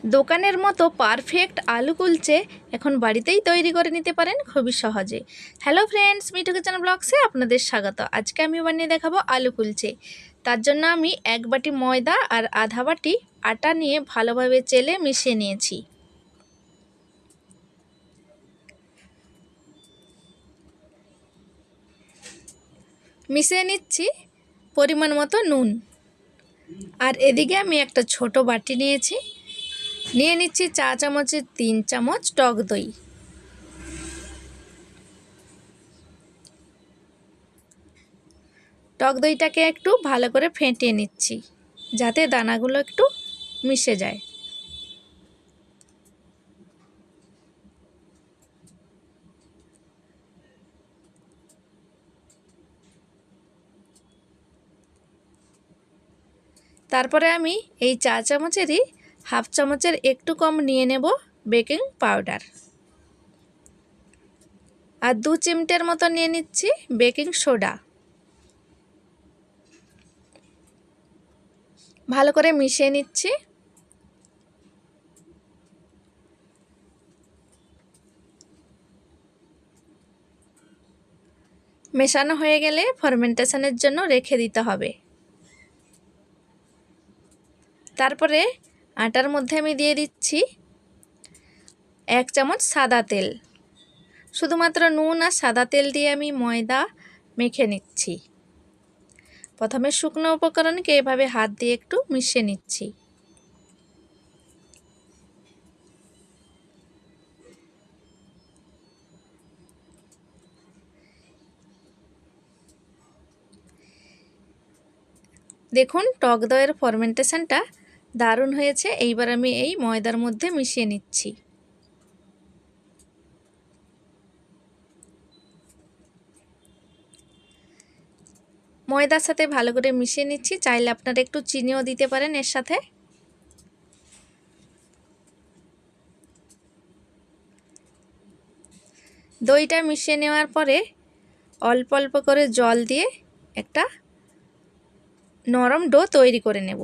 দোকানের মতো পারফেক্ট আলু কুলচে এখন বাড়িতেই তৈরি করে নিতে পারেন খুবই সহজে। হ্যালো ফ্রেন্ডস, মিঠু কিচেন ব্লগসে আপনাদের স্বাগত। আজকে আমি বানিয়ে দেখাবো আলু কুলচে। তার জন্য আমি 1 বাটি ময়দা আর আধা বাটি আটা নিয়ে ভালোভাবে চেলে মিশিয়ে নিয়েছি। মিশিয়ে নিচ্ছি পরিমাণ মতো নুন। আর এদিকে আমি একটা ছোট বাটি নিয়েছি, নিয়ে নিচ্ছি চা চামচের 3 চামচ টক দই। টক দইটাকে একটু ভালো করে ফেটিয়ে নিচ্ছি যাতে দানাগুলো একটু মিশে যায়। তারপরে আমি এই চা চামচেরই হাফ চামচের একটু কম নিয়ে নেব বেকিং পাউডার, আর 2 চিমটের মতো নিয়ে নিচ্ছি বেকিং সোডা। ভালো করে মিশিয়ে নিচ্ছি। মেশানো হয়ে গেলে ফার্মেন্টেশনের জন্য রেখে দিতে হবে। তারপরে আটার মধ্যে আমি দিয়ে দিচ্ছি 1 চামচ সাদা তেল। শুধুমাত্র নুন আর সাদা তেল দিয়ে আমি ময়দা মেখে নিচ্ছি। প্রথমে শুকনো উপকরণকে এভাবে হাত দিয়ে একটু মিশিয়ে নিচ্ছি। দেখুন টক দইয়ের ফার্মেন্টেশনটা দারুণ হয়েছে। এইবার আমি এই ময়দার মধ্যে মিশিয়ে নিচ্ছি। ময়দার সাথে ভালো করে মিশিয়ে নিচ্ছি। চাইলে আপনারা একটু চিনিও দিতে পারেন এর সাথে। দইটা মিশিয়ে নেওয়ার পরে অল্প অল্প করে জল দিয়ে একটা নরম ডো তৈরি করে নেব।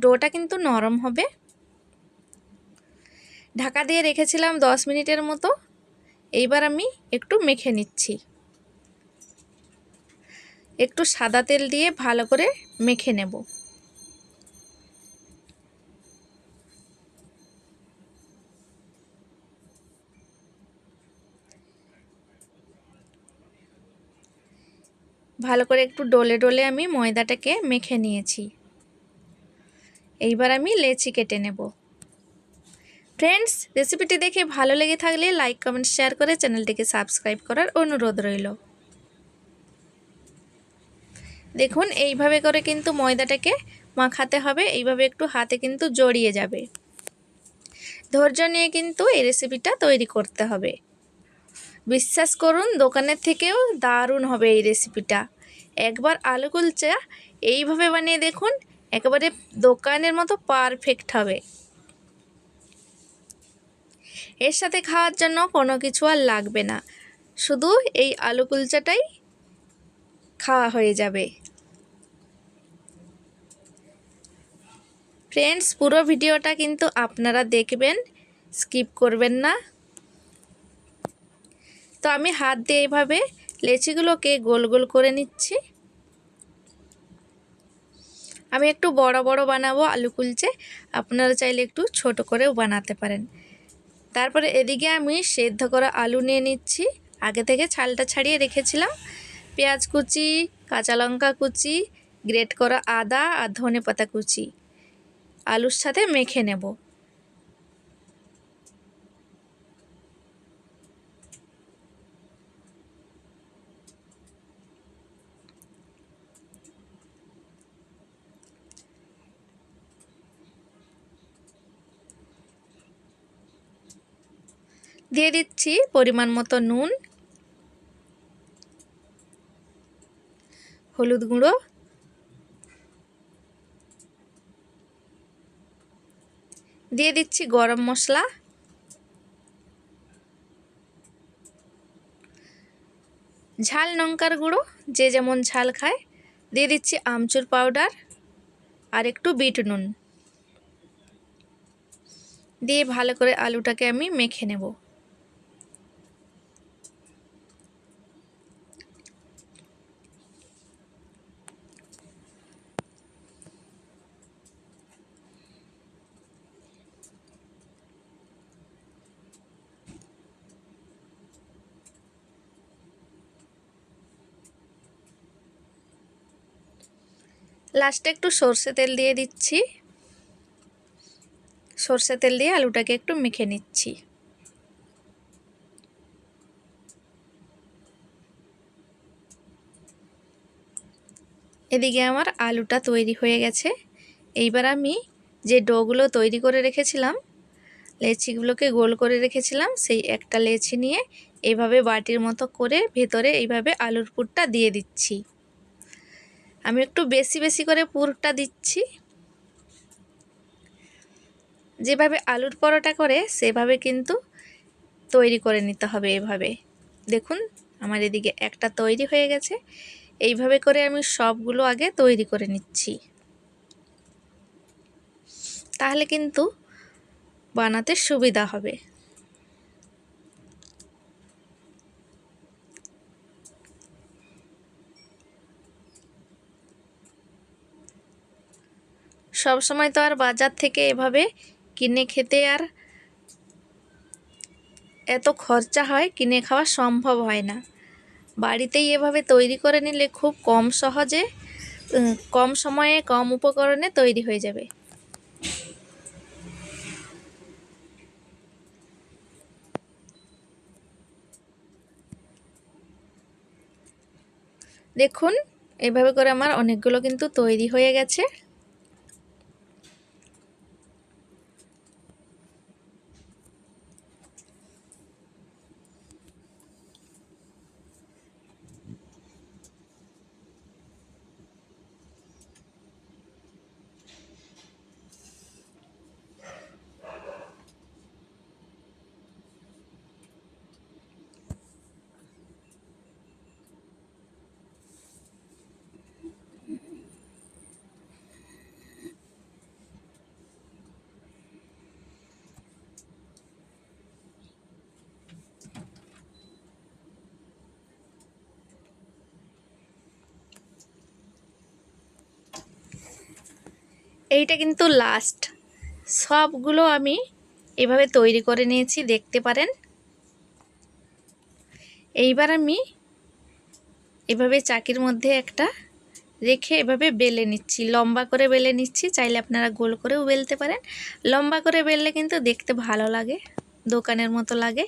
ডোটা কিন্তু নরম হবে। ঢাকা দিয়ে রেখেছিলাম 10 মিনিটের মতো। এইবার আমি একটু মেখে নিচ্ছি। একটু সাদা তেল দিয়ে ভালো করে মেখে নেব। ভালো করে একটু ডলে ডলে আমি ময়দাটাকে মেখে নিয়েছি। এইবার আমি লেচি কেটে নেব। ফ্রেন্ডস, রেসিপিটি দেখে ভালো লেগে থাকলে লাইক কমেন্ট শেয়ার করে চ্যানেলটিকে সাবস্ক্রাইব করার অনুরোধ রইল। দেখুন এইভাবে করে কিন্তু ময়দাটাকে মাখাতে হবে। এইভাবে একটু হাতে কিন্তু জড়িয়ে যাবে। ধৈর্য নিয়ে কিন্তু এই রেসিপিটা তৈরি করতে হবে। বিশ্বাস করুন, দোকানের থেকেও দারুণ হবে এই রেসিপিটা। একবার আলু কুলচা এইভাবে বানিয়ে দেখুন, একেবারে দোকানের মতো পারফেক্ট হবে। এর সাথে খাওয়ার জন্য কোনো কিছু আর লাগবে না, শুধু এই আলু কুলচাটাই খাওয়া হয়ে যাবে। ফ্রেন্ডস, পুরো ভিডিওটা কিন্তু আপনারা দেখবেন, স্কিপ করবেন না। তো আমি হাত দিয়ে এইভাবে লেচিগুলোকে গোল গোল করে নিচ্ছি। আমি একটু বড় বড় বানাবো আলু কুলচে, আপনারা চাইলে একটু ছোট করেও বানাতে পারেন। তারপরে এদিকে আমি সেদ্ধ করা আলু নিয়ে নিচ্ছি। আগে থেকে ছালটা ছাড়িয়ে রেখেছিলাম। পেঁয়াজ কুচি, কাঁচা লঙ্কা কুচি, গ্রেট করা আদা আর ধনেপাতা কুচি আলুর সাথে মেখে নেব। দিয়ে দিচ্ছি পরিমাণ মতো নুন, হলুদ গুঁড়ো, দিয়ে দিচ্ছি গরম মশলা, ঝাল লঙ্কার গুঁড়ো যে যেমন ঝাল খায়, দিয়ে দিচ্ছি আমচুর পাউডার আর একটু বিট নুন। দিয়ে ভালো করে আলুটাকে আমি মেখে নেব। লাস্টে একটু সরষে তেল দিয়ে দিচ্ছি। সরষে তেল দিয়ে আলুটাকে একটু মেখে নিচ্ছি। এদিকে আমার আলুটা তৈরি হয়ে গেছে। এইবার আমি যে ডোগুলো তৈরি করে রেখেছিলাম, লেচিগুলোকে গোল করে রেখেছিলাম, সেই একটা লেচি নিয়ে এইভাবে বাটির মতো করে ভেতরে এইভাবে আলুর পুরটা দিয়ে দিচ্ছি। আমি একটু বেশি বেশি করে পুরটা দিচ্ছি। যেভাবে আলুর পরোটা করে সেভাবে কিন্তু তৈরি করে নিতে হবে। এভাবে দেখুন আমার এদিকে একটা তৈরি হয়ে গেছে। এইভাবে করে আমি সবগুলো আগে তৈরি করে নিচ্ছি, তাহলে কিন্তু বানাতে সুবিধা হবে। সব সময় তো আর বাজার থেকে এভাবে কিনে খেতে আর এত খরচা হয়, কিনে খাওয়া সম্ভব হয় না। বাড়িতেই এভাবে তৈরি করে নিলে খুব কম সহজে, কম সময়ে, কম উপকরণে তৈরি হয়ে যাবে। দেখুন এভাবে করে আমার অনেকগুলো কিন্তু তৈরি হয়ে গেছে। এইটা কিন্তু লাস্ট। সবগুলো আমি এভাবে তৈরি করে নিয়েছি, দেখতে পারেন। এইবার আমি এভাবে চাকির মধ্যে একটা রেখে এভাবে বেলে নিচ্ছি, লম্বা করে বেলে নিচ্ছি। চাইলে আপনারা গোল করেও বেলতে পারেন। লম্বা করে বেললে কিন্তু দেখতে ভালো লাগে, দোকানের মতো লাগে।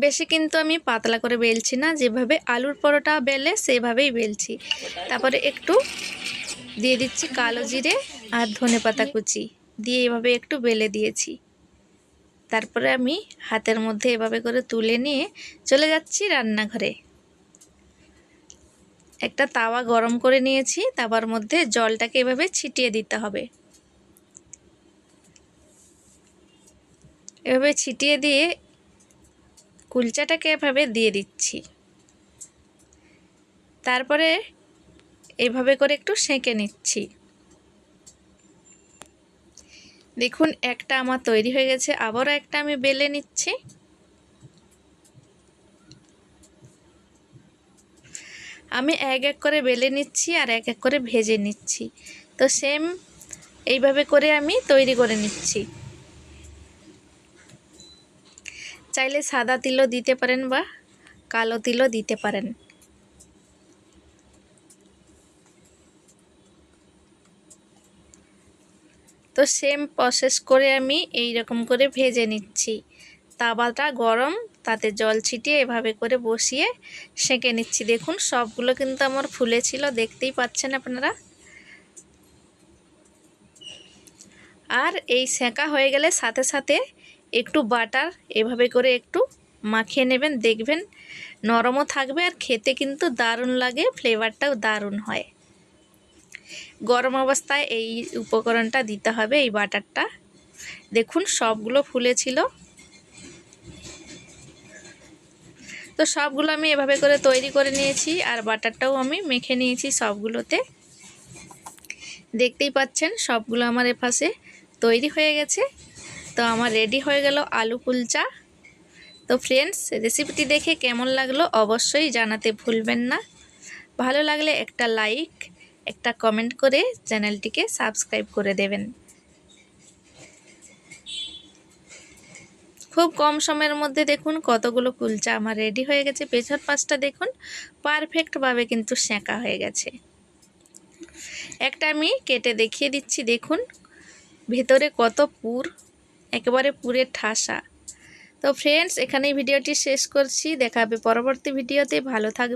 বেশি কিন্তু আমি পাতলা করে বেলছি না, যেভাবে আলুর পরোটা বেলে সেভাবেই বেলছি। তারপরে একটু দিয়ে দিচ্ছি কালো জিরে আর ধনেপাতা কুচি দিয়ে এভাবে একটু বেলে দিয়েছি। তারপরে আমি হাতের মধ্যে এভাবে করে তুলে নিয়ে চলে যাচ্ছি রান্নাঘরে। একটা তাওয়া গরম করে নিয়েছি, তাওয়ার মধ্যে জলটাকে এভাবে ছিটিয়ে দিতে হবে। এভাবে ছিটিয়ে দিয়ে কুলচাটাকে এভাবে দিয়ে দিচ্ছি। তারপরে এভাবে করে একটু সেঁকে নিচ্ছি। দেখুন একটা আমার তৈরি হয়ে গেছে, আবারও একটা আমি বেলে নিচ্ছি। আমি এক এক করে বেলে নিচ্ছি আর এক এক করে ভেজে নিচ্ছি। তো সেম এইভাবে করে আমি তৈরি করে নিচ্ছি। চাইলে সাদা তিলও দিতে পারেন বা কালো তিলও দিতে পারেন। তো সেম প্রসেস করে আমি এই রকম করে ভেজে নিচ্ছি। তাওয়াটা গরম, তাতে জল ছিটিয়ে এভাবে করে বসিয়ে সেঁকে নিচ্ছি। দেখুন সবগুলো কিন্তু আমার ফুলেছিল, দেখতেই পাচ্ছেন আপনারা। আর এই সেঁকা হয়ে গেলে সাথে সাথে একটু বাটার এভাবে করে একটু মাখিয়ে নেবেন, দেখবেন নরমও থাকবে আর খেতে কিন্তু দারুণ লাগে, ফ্লেভারটাও দারুণ হয়। গরম অবস্থায় এই উপকরণটা দিতে হবে, এই বাটারটা। দেখুন সবগুলো ফুলেছিল। তো সবগুলো আমি এভাবে করে তৈরি করে নিয়েছি আর বাটারটাও আমি মেখে নিয়েছি সবগুলোতে। দেখতেই পাচ্ছেন সবগুলো আমার এপাশে তৈরি হয়ে গেছে। তো আমার রেডি হয়ে গেল আলু কুলচা। তো ফ্রেন্ডস, রেসিপিটি দেখে কেমন লাগলো অবশ্যই জানাতে ভুলবেন না। ভালো লাগলে একটা লাইক, একটা কমেন্ট করে চ্যানেলটিকে সাবস্ক্রাইব করে দেবেন। খুব কম সময়ের মধ্যে দেখুন কতগুলো কুলচা আমার রেডি হয়ে গেছে। পেছন পাশটা দেখুন পারফেক্টভাবে কিন্তু সেঁকা হয়ে গেছে। একটা আমি কেটে দেখিয়ে দিচ্ছি, দেখুন ভেতরে কত পুর, একেবারে পুরের ঠাসা। তো ফ্রেন্ডস, এখানেই ভিডিওটি শেষ করছি। দেখা হবে পরবর্তী ভিডিওতে। ভালো থাকবে।